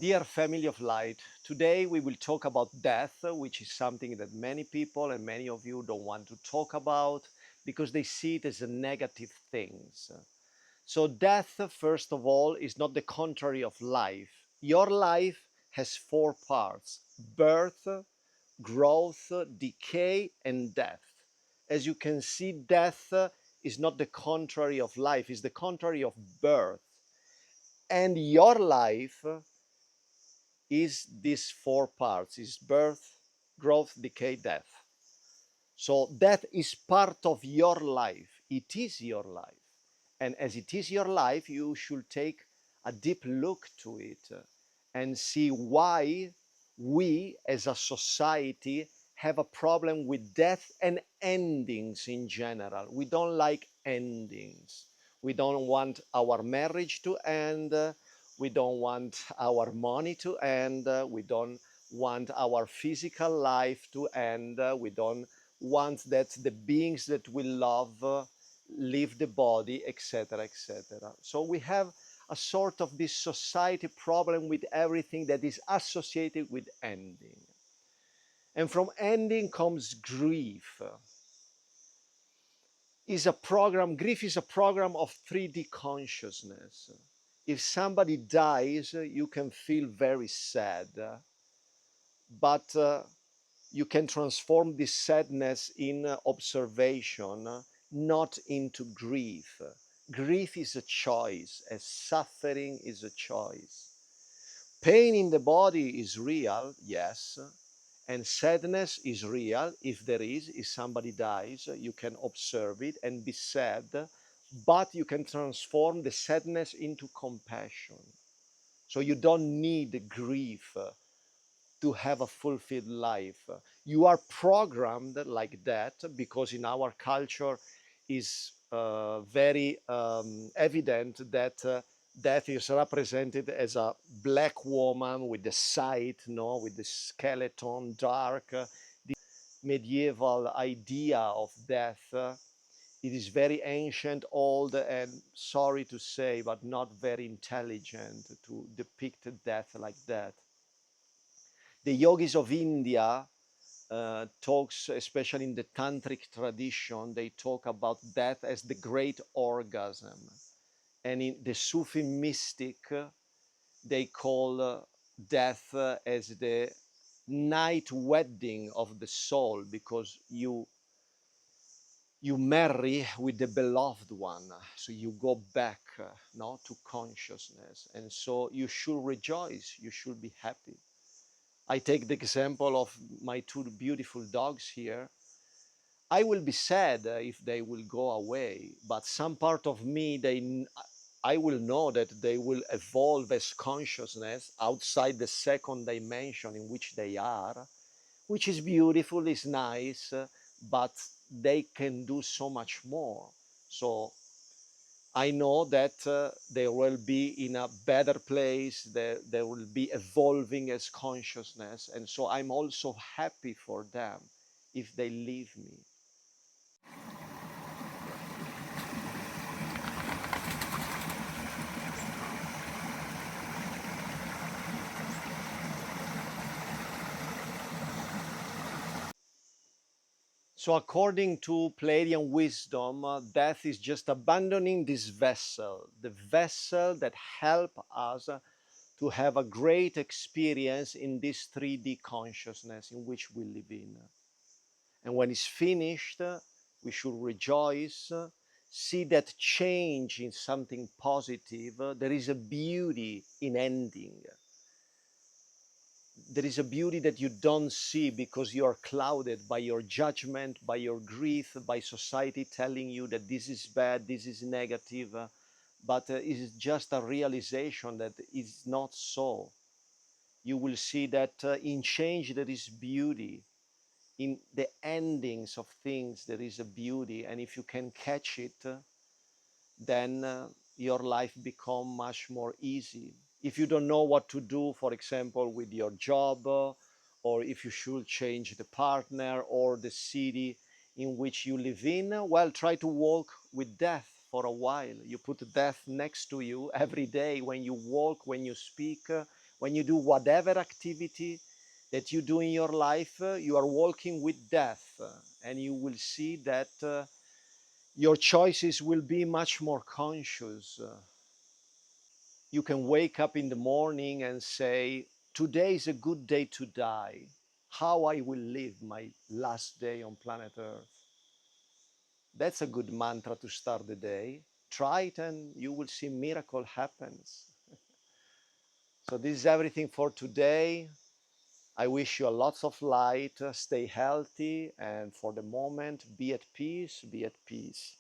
Dear family of light, today we will talk about death, which is something that many people and many of you don't want to talk about because they see it as a negative thing. So death, first of all, is not the contrary of life. Your life has four parts: birth, growth, decay, and death. As you can see, death is not the contrary of life, it's the contrary of birth. And your life is these four parts: is birth, growth, decay, death. So death is part of your life. It is your life. And as it is your life, you should take a deep look to it and see why we as a society have a problem with death and endings in general. We don't like endings. We don't want our marriage to end. We don't want our money to end. We don't want our physical life to end. We don't want that the beings that we love leave the body, etc., etc. So we have a sort of this society problem with everything that is associated with ending. And from ending comes grief. Grief is a program of 3D consciousness. If somebody dies, you can feel very sad, but you can transform this sadness in observation, not into grief. Grief is a choice, as suffering is a choice. Pain in the body is real, yes, and sadness is real. If there is, if somebody dies, you can observe it and be sad, but you can transform the sadness into compassion. So you don't need grief to have a fulfilled life. You are programmed like that because in our culture is very evident that death is represented as a black woman with the scythe, no, with the skeleton, dark. This medieval idea of death. It is very ancient, old, and sorry to say, but not very intelligent to depict death like that. The yogis of India talks, especially in the tantric tradition, they talk about death as the great orgasm. And in the Sufi mystic, they call death as the night wedding of the soul, because you marry with the beloved one, so you go back no, to consciousness, and so you should rejoice, you should be happy. I take the example of my two beautiful dogs here. I will be sad if they will go away, but some part of me, I will know that they will evolve as consciousness outside the second dimension in which they are, which is beautiful, is nice, but they can do so much more. So I know that they will be in a better place, they will be evolving as consciousness, and so I'm also happy for them if they leave me. So according to Pleiadian wisdom, death is just abandoning this vessel, the vessel that help us to have a great experience in this 3D consciousness in which we live in. And when it's finished, we should rejoice, see that change in something positive. There is a beauty in ending. There is a beauty that you don't see because you are clouded by your judgment, by your grief, by society telling you that this is bad, this is negative. But it is just a realization that it's not so. You will see that in change there is beauty. In the endings of things there is a beauty, and if you can catch it, then your life become much more easy. If you don't know what to do, for example, with your job, or if you should change the partner or the city in which you live in, well, try to walk with death for a while. You put death next to you every day when you walk, when you speak, When you do whatever activity that you do in your life, you are walking with death, and you will see that your choices will be much more conscious. You can wake up in the morning and say, today is a good day to die. How I will live my last day on planet Earth. That's a good mantra to start the day. Try it and you will see miracle happens. So this is everything for today. I wish you a lots of light, stay healthy, and for the moment, be at peace, be at peace.